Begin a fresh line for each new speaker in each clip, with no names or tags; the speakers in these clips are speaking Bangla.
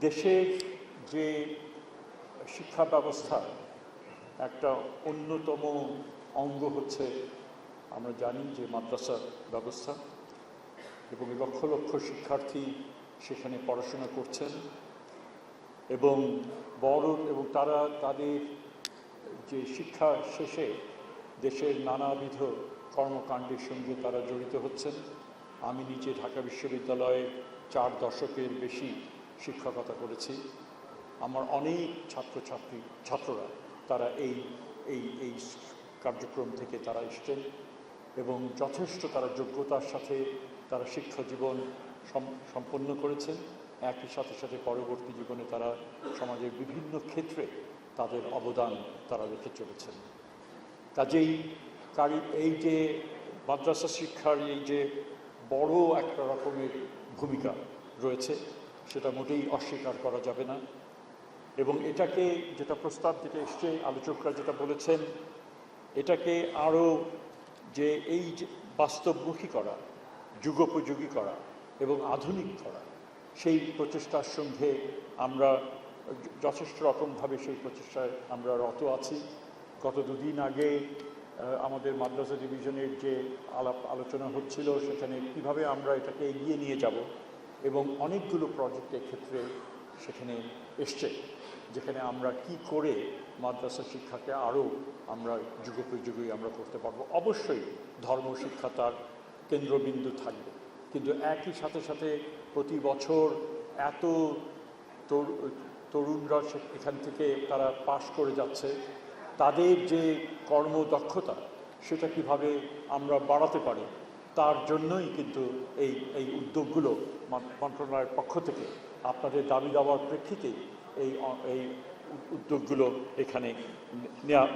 দেশের যে শিক্ষা ব্যবস্থা একটা অন্যতম অঙ্গ হচ্ছে আমরা জানি যে মাদ্রাসা ব্যবস্থা, এবং লক্ষ লক্ষ শিক্ষার্থী সেখানে পড়াশোনা করছেন এবং তারা তাদের যে শিক্ষা শেষে দেশের নানাবিধ কর্মকাণ্ডের সঙ্গে তারা জড়িত হচ্ছেন। আমি নিজে ঢাকা বিশ্ববিদ্যালয়ে 4 দশকের বেশি শিক্ষকতা করেছি। আমার অনেক ছাত্ররা তারা এই এই এই কার্যক্রম থেকে তারা এসছেন এবং যথেষ্ট তারা যোগ্যতার সাথে তারা শিক্ষা জীবন সম্পন্ন করেছেন। একই সাথে সাথে পরবর্তী জীবনে তারা সমাজের বিভিন্ন ক্ষেত্রে তাদের অবদান তারা রেখে চলেছেন। কাজেই এই যে মাদ্রাসা শিক্ষার এই যে বড় একটা রকমের ভূমিকা রয়েছে সেটা মোটেই অস্বীকার করা যাবে না। এবং এটাকে যেটা প্রস্তাব যেটা এসছে, আলোচকরা যেটা বলেছেন, এটাকে আরও যে এই যে বাস্তবমুখী করা, যুগোপযোগী করা এবং আধুনিক করা, সেই প্রচেষ্টার সঙ্গে আমরা যথেষ্ট রকমভাবে সেই প্রচেষ্টায় আমরা রত আছি। গত 2 দিন আগে আমাদের মাদ্রাসা ডিভিশনের যে আলোচনা হচ্ছিল সেখানে কিভাবে আমরা এটাকে এগিয়ে নিয়ে যাব, এবং অনেকগুলো প্রজেক্টের ক্ষেত্রে সেখানে এসছে যেখানে আমরা কি করে মাদ্রাসা শিক্ষাকে আরও আমরা যুগোপযোগী আমরা করতে পারবো। অবশ্যই ধর্মশিক্ষা তার কেন্দ্রবিন্দু থাকবে, কিন্তু একই সাথে সাথে প্রতি বছর এত তরুণরা এখান থেকে তারা পাশ করে যাচ্ছে, তাদের যে কর্মদক্ষতা সেটা কিভাবে আমরা বাড়াতে পারি, তার জন্যই কিন্তু এই উদ্যোগগুলো মন্ত্রণালয়ের পক্ষ থেকে আপনাদের দাবি দাওয়ার প্রেক্ষিতেই এই উদ্যোগগুলো এখানে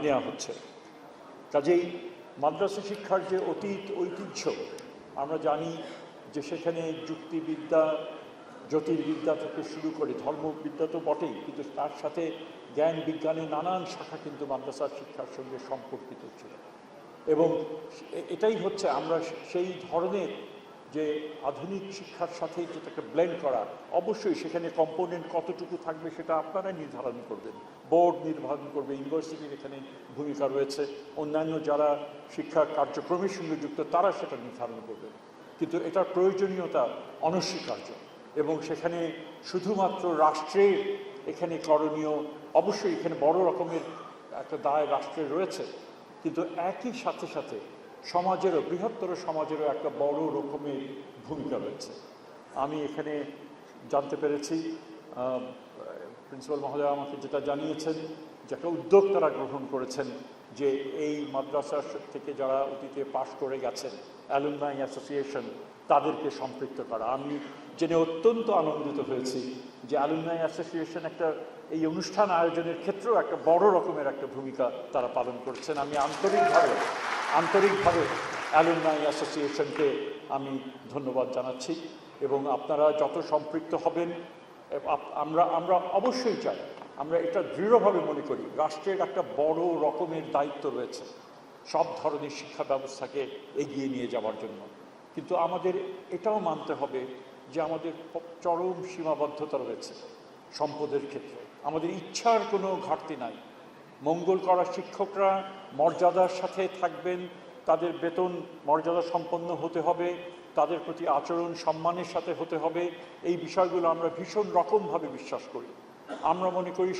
নেওয়া হচ্ছে। কাজেই মাদ্রাসা শিক্ষার যে ঐতিহ্য আমরা জানি যে সেখানে যুক্তিবিদ্যা, জ্যোতির্বিদ্যা থেকে শুরু করে ধর্মবিদ্যা তো বটেই, কিন্তু তার সাথে জ্ঞান বিজ্ঞানের নানান শাখা কিন্তু মাদ্রাসা শিক্ষার সঙ্গে সম্পর্কিত ছিল। এবং এটাই হচ্ছে আমরা সেই ধরনের যে আধুনিক শিক্ষার সাথে যেটাকে ব্লেন্ড করা, অবশ্যই সেখানে কম্পোনেন্ট কতটুকু থাকবে সেটা আপনারাই নির্ধারণ করবেন, বোর্ড নির্ধারণ করবে, ইউনিভার্সিটির এখানে ভূমিকা রয়েছে, অন্যান্য যারা শিক্ষা কার্যক্রমের সঙ্গে যুক্ত তারা সেটা নির্ধারণ করবেন। কিন্তু এটার প্রয়োজনীয়তা অনস্বীকার্য, এবং সেখানে শুধুমাত্র রাষ্ট্রের এখানে করণীয়, অবশ্যই এখানে বড় রকমের একটা দায় রাষ্ট্রের রয়েছে, কিন্তু একই সাথে সাথে সমাজেরও, বৃহত্তর সমাজেরও একটা বড় রকমের ভূমিকা রয়েছে। আমি এখানে জানতে পেরেছি, প্রিন্সিপাল মহোদয় আমাকে যেটা জানিয়েছেন, যে একটা উদ্যোগ তারা গ্রহণ করেছেন যে এই মাদ্রাসা থেকে যারা অতীতে পাশ করে গেছেন, অ্যালুমনাই অ্যাসোসিয়েশন, তাদেরকে সম্পৃক্ত করা। আমি জেনে অত্যন্ত আনন্দিত হয়েছি যে অ্যালুমনাই অ্যাসোসিয়েশন একটা এই অনুষ্ঠান আয়োজনের ক্ষেত্রেও একটা বড় রকমের একটা ভূমিকা তারা পালন করছেন। আমি আন্তরিকভাবে অ্যালুমনাই অ্যাসোসিয়েশনকে আমি ধন্যবাদ জানাচ্ছি, এবং আপনারা যত সম্পৃক্ত হবেন, আমরা অবশ্যই চাই, আমরা এটা দৃঢ়ভাবে মনে করি রাষ্ট্রের একটা বড় রকমের দায়িত্ব রয়েছে সব ধরনের শিক্ষা ব্যবস্থাকে এগিয়ে নিয়ে যাওয়ার জন্য। কিন্তু আমাদের এটাও মানতে হবে যে আমাদের চরম সীমাবদ্ধতা রয়েছে সম্পদের ক্ষেত্রে। আমাদের ইচ্ছার কোনো ঘাটতি নাই। মঙ্গল করা শিক্ষকরা মর্যাদার সাথে থাকবেন, তাদের বেতন মর্যাদা সম্পন্ন হতে হবে, তাদের প্রতি আচরণ সম্মানের সাথে হতে হবে। এই বিষয়গুলো আমরা ভীষণ রকমভাবে বিশ্বাস করি। আমরা মনে করি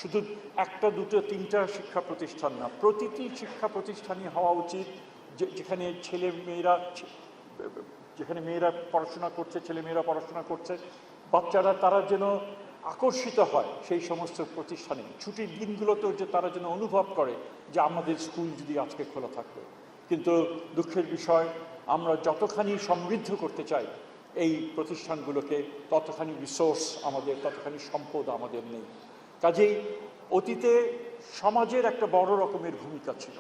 শুধু 1, 2, 3টা শিক্ষা প্রতিষ্ঠান না, প্রতিটি শিক্ষা প্রতিষ্ঠানই হওয়া উচিত যেখানে মেয়েরা পড়াশোনা করছে, ছেলেমেয়েরা পড়াশোনা করছে, বাচ্চারা তারা যেন আকর্ষিত হয় সেই সমস্ত প্রতিষ্ঠানে। ছুটির দিনগুলোতেও যে তারা যেন অনুভব করে যে আমাদের স্কুল যদি আজকে খোলা থাকতো। কিন্তু দুঃখের বিষয়, আমরা যতখানি সমৃদ্ধ করতে চাই এই প্রতিষ্ঠানগুলোকে, ততখানি রিসোর্স আমাদের, ততখানি সম্পদ আমাদের নেই। কাজেই অতীতে সমাজের একটা বড় রকমের ভূমিকা ছিল।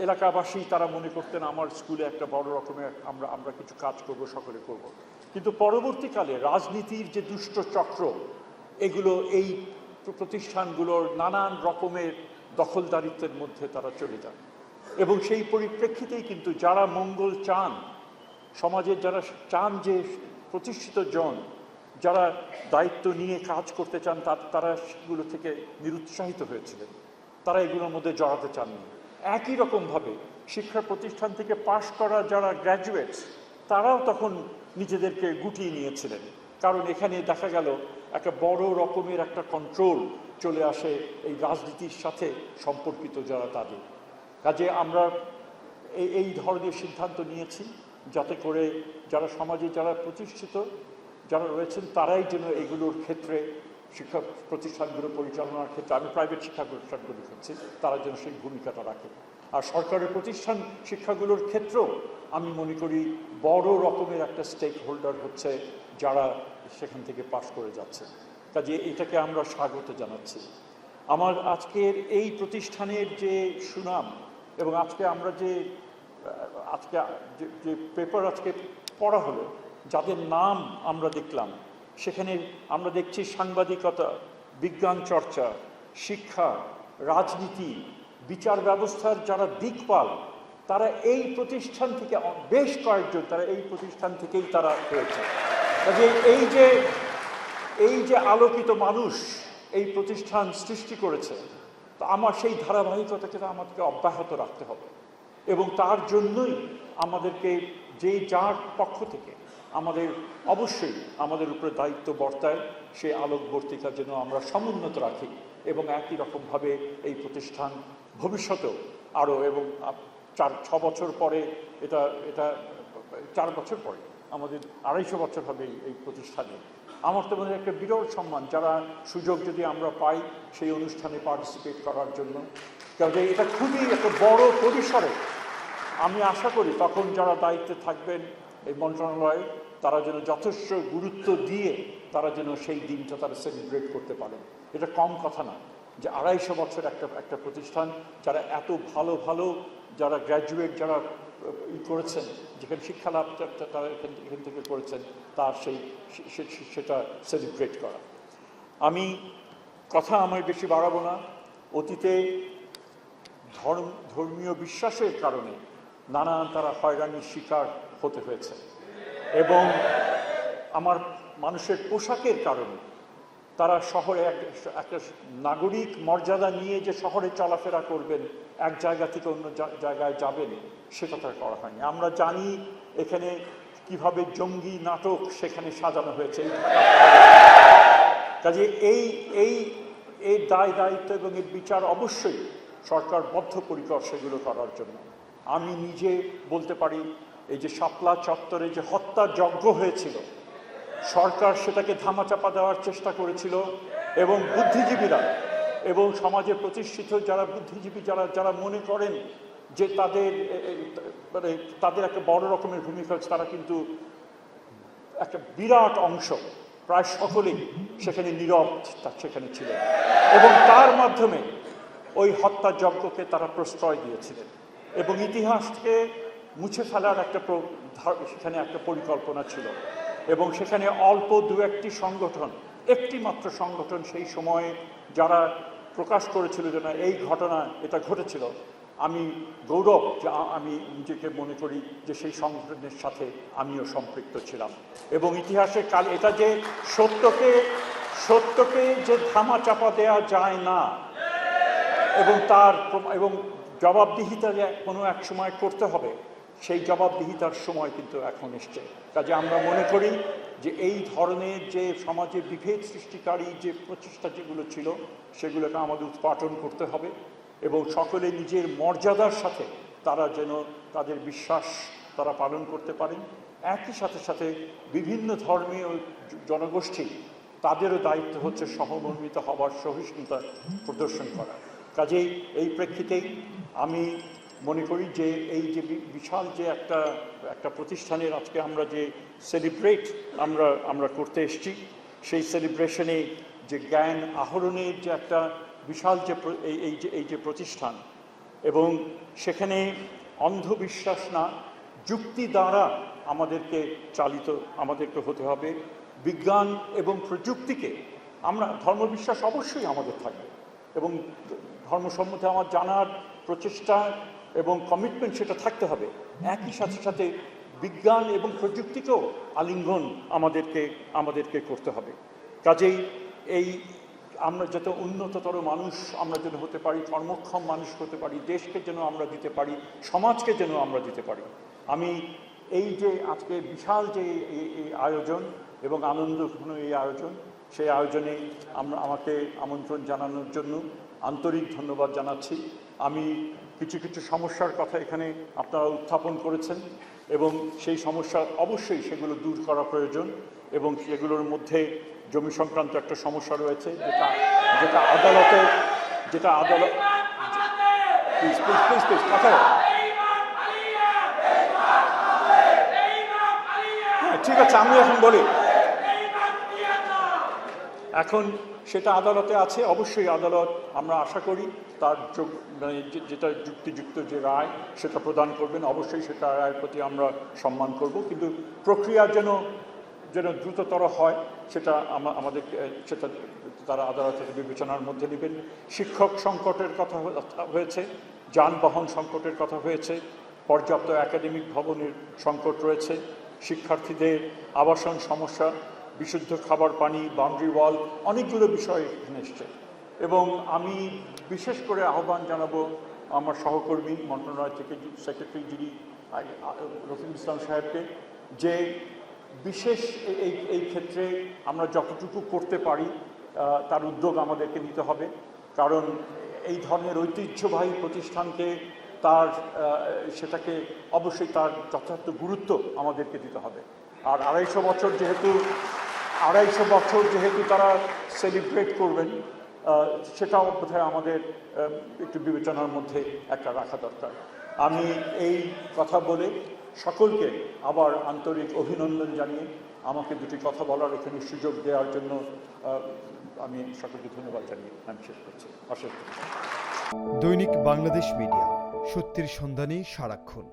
এলাকাবাসী তারা মনে করতেন আমার স্কুলে একটা বড় রকমের আমরা কিছু কাজ করব, সকলে করব। কিন্তু পরবর্তীকালে রাজনীতির যে দুষ্ট চক্র, এগুলো এই প্রতিষ্ঠানগুলোর নানান রকমের দখলদারিত্বের মধ্যে তারা চলে যান, এবং সেই পরিপ্রেক্ষিতেই কিন্তু যারা মঙ্গল চান, সমাজের যারা চান যে প্রতিষ্ঠিত জন যারা দায়িত্ব নিয়ে কাজ করতে চান তারা সেগুলো থেকে নিরুৎসাহিত হয়েছিলেন, তারা এগুলোর মধ্যে জড়াতে চাননি। একই রকমভাবে শিক্ষা প্রতিষ্ঠান থেকে পাশ করা যারা গ্র্যাজুয়েটস, তারাও তখন নিজেদেরকে গুটিয়ে নিয়েছিলেন, কারণ এখানে দেখা গেল একটা বড় রকমের একটা কন্ট্রোল চলে আসে এই রাজনীতির সাথে সম্পর্কিত যারা তাদের। কাজে আমরা এই ধরনের সিদ্ধান্ত নিয়েছি যাতে করে যারা সমাজে যারা প্রতিষ্ঠিত যারা রয়েছেন তারাই যেন এগুলোর ক্ষেত্রে শিক্ষা প্রতিষ্ঠানগুলো পরিচালনার ক্ষেত্রে, আমি প্রাইভেট শিক্ষা প্রতিষ্ঠানগুলো করছি, তারা যেন সেই ভূমিকাটা রাখে। আর সরকারি প্রতিষ্ঠান শিক্ষাগুলোর ক্ষেত্রেও আমি মনে করি বড় রকমের একটা স্টেক হোল্ডার হচ্ছে যারা সেখান থেকে পাশ করে যাচ্ছে। কাজে এটাকে আমরা স্বাগত জানাচ্ছি। আমার আজকের এই প্রতিষ্ঠানের যে সুনাম এবং আজকে আমরা যে পেপার আজকে পড়া হলো, যাদের নাম আমরা দেখলাম, সেখানে আমরা দেখছি সাংবাদিকতা, বিজ্ঞান চর্চা, শিক্ষা, রাজনীতি, বিচার ব্যবস্থার যারা দিকপাল, তারা এই প্রতিষ্ঠান থেকে বেশ কয়েকজন তারা এই প্রতিষ্ঠান থেকেই তারা হয়েছে। কাজে এই যে আলোকিত মানুষ এই প্রতিষ্ঠান সৃষ্টি করেছে, তা আমার সেই ধারাবাহিকতাকে আমাদেরকে অব্যাহত রাখতে হবে এবং তার জন্যই আমাদেরকে যার পক্ষ থেকে আমাদের অবশ্যই আমাদের উপরে দায়িত্ব বর্তায় সেই আলোকবর্তিকা যেন আমরা সমুন্নত রাখি এবং একই রকমভাবে এই প্রতিষ্ঠান ভবিষ্যতেও আরও এবং 4-6 বছর পরে এটা 4 বছর পরে আমাদের 250 বছর হবে এই প্রতিষ্ঠানে। আমার তো মনে হয় একটা বিরল সম্মান, যারা সুযোগ যদি আমরা পাই সেই অনুষ্ঠানে পার্টিসিপেট করার জন্য, কারণ এটা খুবই একটা বড় পরিসরে। আমি আশা করি তখন যারা দায়িত্বে থাকবেন এই মন্ত্রণালয়ে, তারা যেন যথেষ্ট গুরুত্ব দিয়ে তারা যেন সেই দিনটা তারা সেলিব্রেট করতে পারেন। এটা কম কথা না যে 250 বছর একটা প্রতিষ্ঠান, যারা এত ভালো ভালো যারা গ্র্যাজুয়েট যারা করেছেন, যেখানে শিক্ষালাভ তারা এখান থেকে করেছেন, তার সেটা সেলিব্রেট করা। আমি কথা আমার বেশি বাড়াবো না। অতীতে ধর্মীয় বিশ্বাসের কারণে নানান তারা হয়রানির শিকার হতে হয়েছে এবং আমার মানুষের পোশাকের কারণে তারা শহরে একটা নাগরিক মর্যাদা নিয়ে যে শহরে চলাফেরা করবেন, এক জায়গা থেকে অন্য জায়গায় যাবেন, সেটা তার করা হয়নি। আমরা জানি এখানে কিভাবে জঙ্গি নাটক সেখানে সাজানো হয়েছে। কাজে এই দায়িত্ব এবং এর বিচার অবশ্যই সরকার বদ্ধপরিকর সেগুলো করার জন্য। আমি নিজে বলতে পারি এই যে শাপলা চত্বরে যে হত্যা যজ্ঞ হয়েছিল, সরকার সেটাকে ধামাচাপা দেওয়ার চেষ্টা করেছিল এবং বুদ্ধিজীবীরা এবং সমাজে প্রতিষ্ঠিত যারা বুদ্ধিজীবী যারা মনে করেন যে তাদের একটা বড় রকমের ভূমিকা হচ্ছে, তারা কিন্তু একটা বিরাট অংশ, প্রায় সকলেই সেখানে নীরব সেখানে ছিলেন এবং তার মাধ্যমে ওই হত্যাযজ্ঞকে তারা প্রশ্রয় দিয়েছিলেন এবং ইতিহাসকে মুছে ফেলার সেখানে একটা পরিকল্পনা ছিল এবং সেখানে অল্প দু-একটি সংগঠন, একটি মাত্র সংগঠন সেই সময়ে যারা প্রকাশ করেছিল যে না এই ঘটনা এটা ঘটেছিল। আমি গৌরব যে আমি নিজেকে মনে করি যে সেই সংগঠনের সাথে আমিও সম্পৃক্ত ছিলাম এবং ইতিহাসে কাল এটা যে সত্যকে যে ধামাচাপা দেওয়া যায় না এবং জবাবদিহিতা যে কোনো এক সময় করতে হবে, সেই জবাবদিহিতার সময় কিন্তু এখন এসছে। কাজে আমরা মনে করি যে এই ধরনের যে সমাজে বিভেদ সৃষ্টিকারী যে প্রচেষ্টা যেগুলো ছিল, সেগুলোকে আমাদের উৎপাটন করতে হবে এবং সকলে নিজের মর্যাদার সাথে তারা যেন তাদের বিশ্বাস তারা পালন করতে পারেন। একই সাথে বিভিন্ন ধর্মীয় জনগোষ্ঠী, তাদেরও দায়িত্ব হচ্ছে সহমর্মিত হবার, সহিষ্ণুতা প্রদর্শন করা। কাজেই এই প্রেক্ষিতেই আমি মনে করি যে এই যে বিশাল যে একটা প্রতিষ্ঠানের আজকে আমরা যে সেলিব্রেট আমরা করতে এসেছি, সেই সেলিব্রেশনে যে জ্ঞান আহরণের যে একটা বিশাল যে এই যে প্রতিষ্ঠান এবং সেখানে অন্ধবিশ্বাস না, যুক্তি দ্বারা আমাদেরকে হতে হবে। বিজ্ঞান এবং প্রযুক্তিকে আমরা ধর্মবিশ্বাস অবশ্যই আমাদের থাকবে এবং ধর্ম সম্বন্ধে আমার জানার প্রচেষ্টা এবং কমিটমেন্ট সেটা থাকতে হবে। একই সাথে বিজ্ঞান এবং প্রযুক্তিকেও আলিঙ্গন আমাদেরকে করতে হবে। কাজেই এই আমরা যত উন্নততর মানুষ আমরা যেন হতে পারি, কর্মক্ষম মানুষ হতে পারি, দেশকে যেন আমরা দিতে পারি, সমাজকে যেন আমরা দিতে পারি। আমি এই যে আজকে বিশাল যে এই আয়োজন এবং আনন্দঘন এই আয়োজন, সেই আয়োজনে আমাকে আমন্ত্রণ জানানোর জন্য আন্তরিক ধন্যবাদ জানাচ্ছি। আমি কিছু কিছু সমস্যার কথা এখানে আপনারা উত্থাপন করেছেন এবং সেই সমস্যা অবশ্যই সেগুলো দূর করা প্রয়োজন এবং সেগুলোর মধ্যে জমি সংক্রান্ত একটা সমস্যা রয়েছে যেটা আদালত প্লিজ কথা ঠিক আছে, আমি এখন বলি, এখন সেটা আদালতে আছে। অবশ্যই আদালত আমরা আশা করি তার যেটা যুক্তিযুক্ত যে রায় সেটা প্রদান করবেন, অবশ্যই সেটা রায়ের প্রতি আমরা সম্মান করব, কিন্তু প্রক্রিয়া যেন দ্রুততর হয় সেটা সেটা তারা আদালতের বিবেচনার মধ্যে নেবেন। শিক্ষক সংকটের কথা হয়েছে, যানবাহন সংকটের কথা হয়েছে, পর্যাপ্ত একাডেমিক ভবনের সংকট রয়েছে, শিক্ষার্থীদের আবাসন সমস্যা, বিশুদ্ধ খাবার পানি, বাউন্ডারি ওয়াল, অনেকগুলো বিষয় এখানে এসছে। এবং আমি বিশেষ করে আহ্বান জানাবো আমার সহকর্মী মন্ত্রণালয় থেকে সেক্রেটারি যিনি রফিকুল ইসলাম সাহেবকে, যে বিশেষ এই ক্ষেত্রে আমরা যতটুকু করতে পারি তার উদ্যোগ আমাদেরকে নিতে হবে। কারণ এই ধরনের ঐতিহ্যবাহী প্রতিষ্ঠানকে সেটাকে অবশ্যই তার যথার্থ গুরুত্ব আমাদেরকে দিতে হবে। আর 250 বছর যেহেতু তারা সেলিব্রেট করবেন, সেটাও বোধহয় আমাদের একটু বিবেচনার মধ্যে একটা রাখা দরকার। আমি এই কথা বলে সকলকে আবার আন্তরিক অভিনন্দন জানিয়ে আমাকে দুটি কথা বলার এখানে সুযোগ দেওয়ার জন্য আমি সকলকে ধন্যবাদ জানিয়ে আমি শেষ করছি। অশেষ
দৈনিক বাংলাদেশ মিডিয়া, সত্যের সন্ধানে সারাক্ষণ।